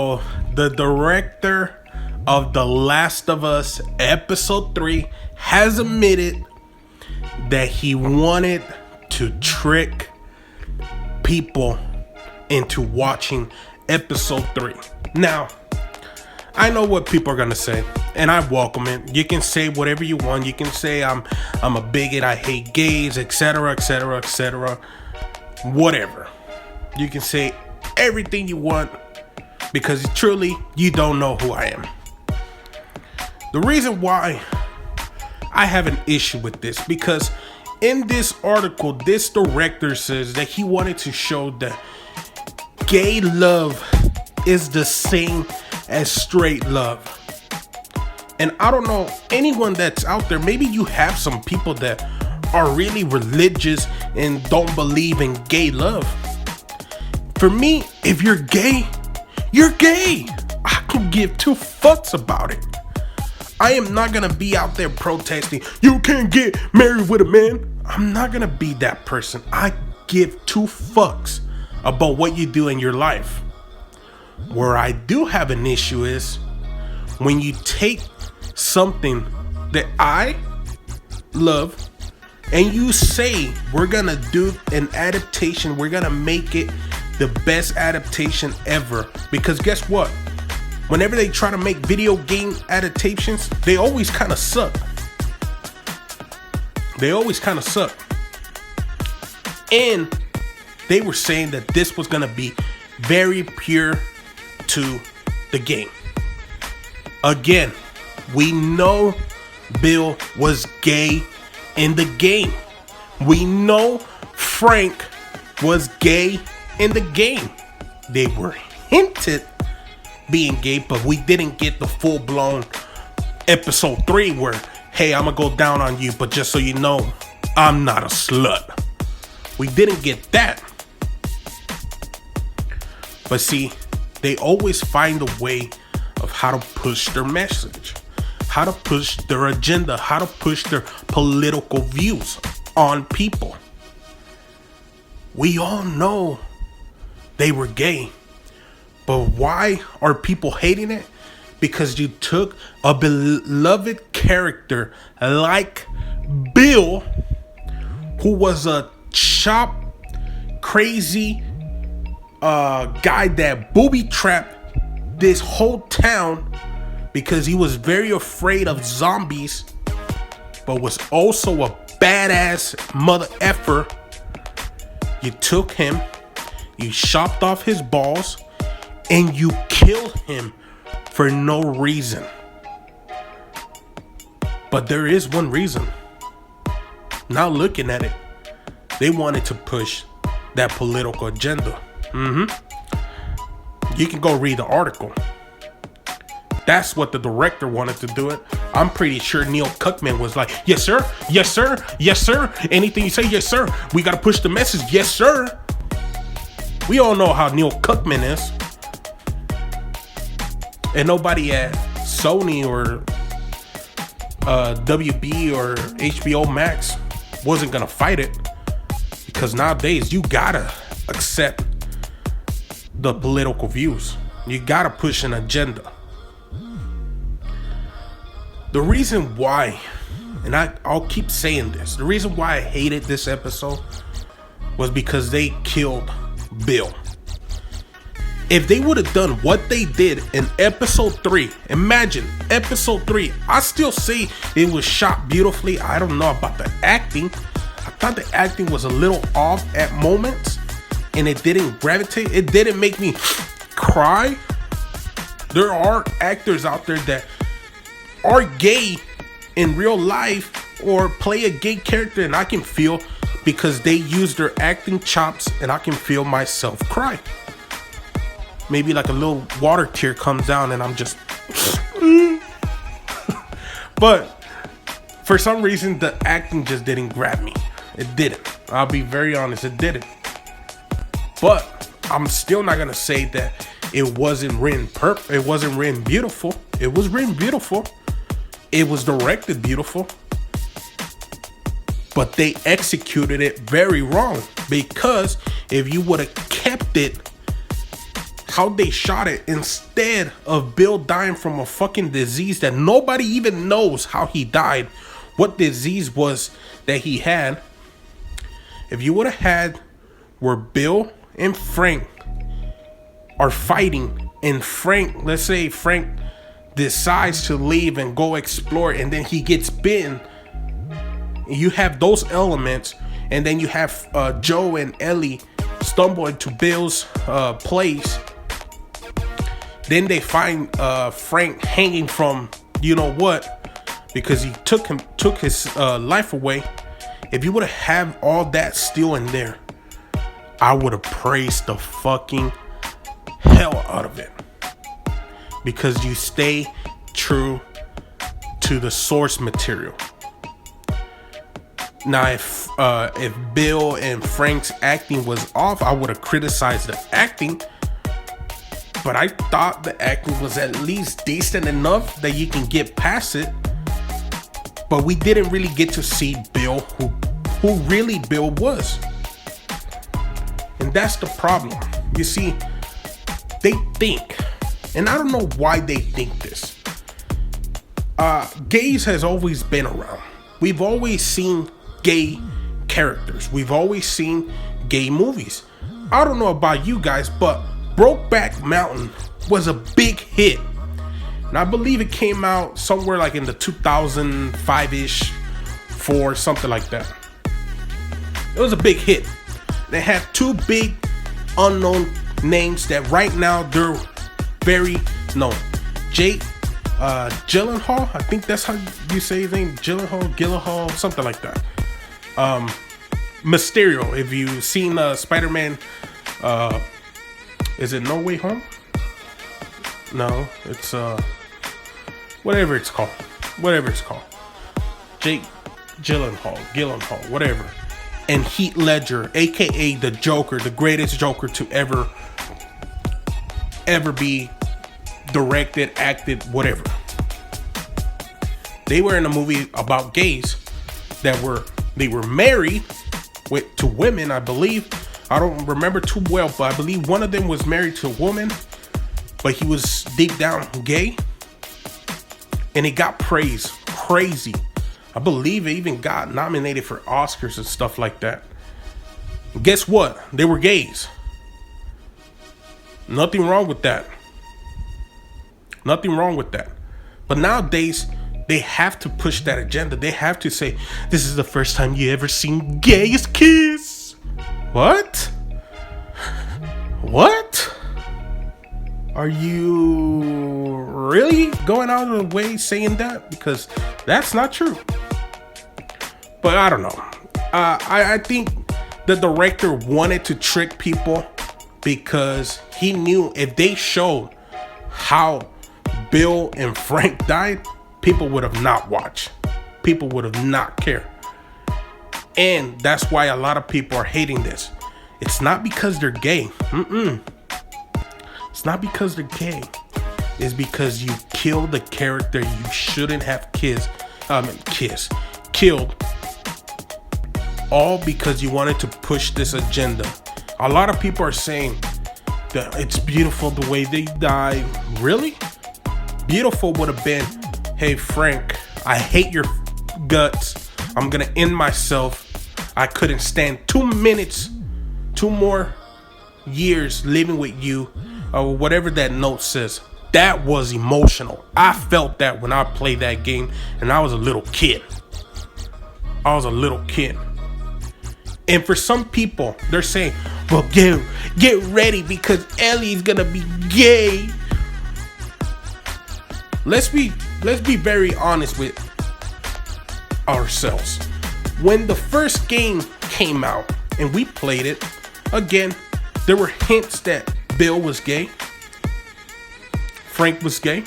So the director of The Last of Us Episode 3 has admitted that he wanted to trick people into watching Episode 3. Now, I know what people are going to say, and I welcome it. You can say whatever you want. You can say I'm a bigot, I hate gays, etc., etc., etc. Whatever. You can say everything you want because truly you don't know who I am. The reason why I have an issue with this, because in this article, this director says that he wanted to show that gay love is the same as straight love. And I don't know anyone that's out there, maybe you have some people that are really religious and don't believe in gay love. For me, if you're gay, you're gay. I can give two fucks about it. I am not gonna be out there protesting, you can't get married with a man. I'm not gonna be that person. I give two fucks about what you do in your life. Where I do have an issue is when you take something that I love and you say we're gonna do an adaptation, we're gonna make it the best adaptation ever. Because guess what? Whenever they try to make video game adaptations, they always kind of suck. And they were saying that this was gonna be very pure to the game. Again, we know Bill was gay in the game. We know Frank was gay in the game. They were hinted being gay, but we didn't get the full-blown episode 3 where, hey, I'm gonna go down on you, but just so you know, I'm not a slut. We didn't get that. But see, they always find a way of how to push their message, how to push their agenda, how to push their political views on people. We all know they were gay, but why are people hating it? Because you took a beloved character like Bill, who was a chop crazy guy that booby trapped this whole town because he was very afraid of zombies, but was also a badass mother effer. You took him, you chopped off his balls, and you killed him for no reason. But there is one reason. Now looking at it, they wanted to push that political agenda. You can go read the article. That's what the director wanted to do it. I'm pretty sure Neil Cuckman was like, yes sir, yes sir, yes sir. Anything you say, yes sir. We gotta push the message, yes sir. We all know how Neil Cuckman is. And nobody at Sony or WB or HBO Max wasn't gonna fight it. Because nowadays you gotta accept the political views. You gotta push an agenda. The reason why, and I'll keep saying this, the reason why I hated this episode was because they killed Bill. If they would have done what they did in episode 3, imagine episode 3, I still say it was shot beautifully. I don't know about the acting. I thought the acting was a little off at moments, and it didn't gravitate. It didn't make me cry. There are actors out there that are gay in real life or play a gay character, and I can feel because they use their acting chops, and I can feel myself cry. Maybe like a little water tear comes down and I'm just but for some reason the acting just didn't grab me. It didn't. I'll be very honest, it didn't. But I'm still not gonna say that it wasn't written it wasn't written beautiful. It was written beautiful. It was directed beautiful. But they executed it very wrong, because if you would have kept it how they shot it, instead of Bill dying from a fucking disease that nobody even knows how he died, what disease was that he had. If you would have had where Bill and Frank are fighting, and Frank, let's say Frank decides to leave and go explore, and then he gets bitten, you have those elements, and then you have Joe and Ellie stumble into Bill's place. Then they find Frank hanging from you know what, because he took his life away. If you would have all that still in there, I would have praised the fucking hell out of it, because you stay true to the source material. Now, if Bill and Frank's acting was off, I would have criticized the acting. But I thought the acting was at least decent enough that you can get past it. But we didn't really get to see Bill, who really Bill was. And that's the problem. You see, they think, and I don't know why they think this. Gays has always been around. We've always seen gay characters. We've always seen gay movies. I don't know about you guys, but Brokeback Mountain was a big hit. And I believe it came out somewhere like in the 2005-ish, 4, something like that. It was a big hit. They had two big unknown names that right now they're very known. Jake Gyllenhaal, I think that's how you say his name, Gyllenhaal, something like that. Mysterio, if you've seen Spider-Man, is it No Way Home? No, it's whatever it's called. Jake Gyllenhaal, whatever. And Heath Ledger, aka the Joker, the greatest Joker to ever be directed, acted, whatever. They were in a movie about gays that were married to women, I believe. I don't remember too well, but I believe one of them was married to a woman, but he was deep down gay, and it got praised crazy. I believe it even got nominated for Oscars and stuff like that. And guess what? They were gays. Nothing wrong with that. But nowadays, they have to push that agenda. They have to say, this is the first time you ever seen gays kiss. What? Are you really going out of the way saying that? Because that's not true. But I don't know. I think the director wanted to trick people because he knew if they showed how Bill and Frank died, people would have not watched. People would have not cared. And that's why a lot of people are hating this. It's not because they're gay. It's not because they're gay. It's because you killed the character you shouldn't have killed. All because you wanted to push this agenda. A lot of people are saying that it's beautiful the way they died. Really? Beautiful would have been, hey Frank, I hate your guts. I'm gonna end myself. I couldn't stand 2 more years living with you, or whatever that note says. That was emotional. I felt that when I played that game, and I was a little kid. And for some people, they're saying, well, get ready because Ellie's gonna be gay. Let's be very honest with ourselves. When the first game came out and we played it, again, there were hints that Bill was gay, Frank was gay,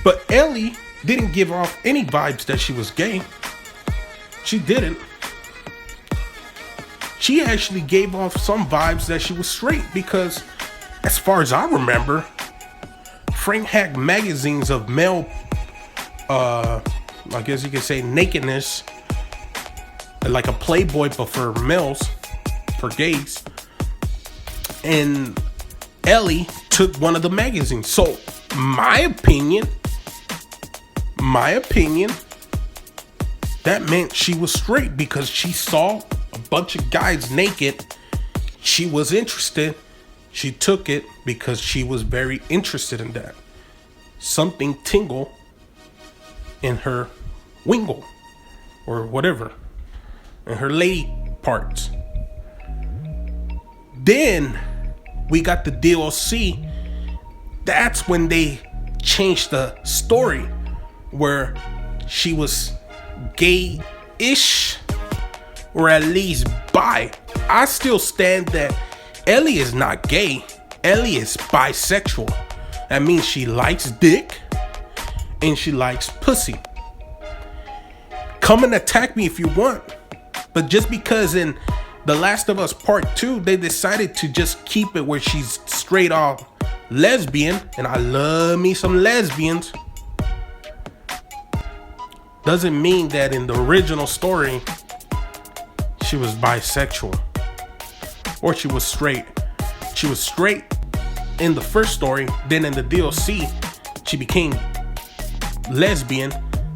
but Ellie didn't give off any vibes that she was gay. She didn't. She actually gave off some vibes that she was straight, because as far as I remember, Frank had magazines of male, I guess you could say nakedness, like a Playboy, but for males, for gays. And Ellie took one of the magazines. So my opinion, that meant she was straight because she saw a bunch of guys naked. She was interested. She took it because she was very interested in that. Something tingle in her wingle or whatever, in her lady parts. Then we got the DLC. That's when they changed the story where she was gay-ish or at least bi. I still stand that Ellie is not gay. Ellie is bisexual. That means she likes dick and she likes pussy. Come and attack me if you want. But just because in The Last of Us Part 2, they decided to just keep it where she's straight off lesbian, and I love me some lesbians, doesn't mean that in the original story she was bisexual or she was straight. She was straight in the first story, then in the DLC she became lesbian,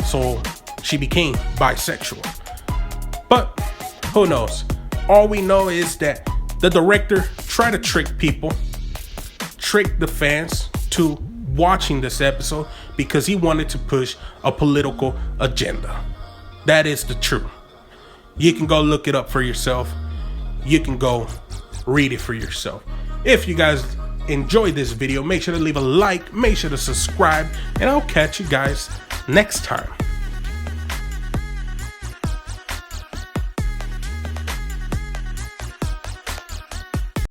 so she became bisexual. But who knows? All we know is that the director tried to trick people, trick the fans to watching this episode because he wanted to push a political agenda. That is the truth. You can go look it up for yourself. You can go read it for yourself. If you guys enjoyed this video, make sure to leave a like, make sure to subscribe, and I'll catch you guys next time.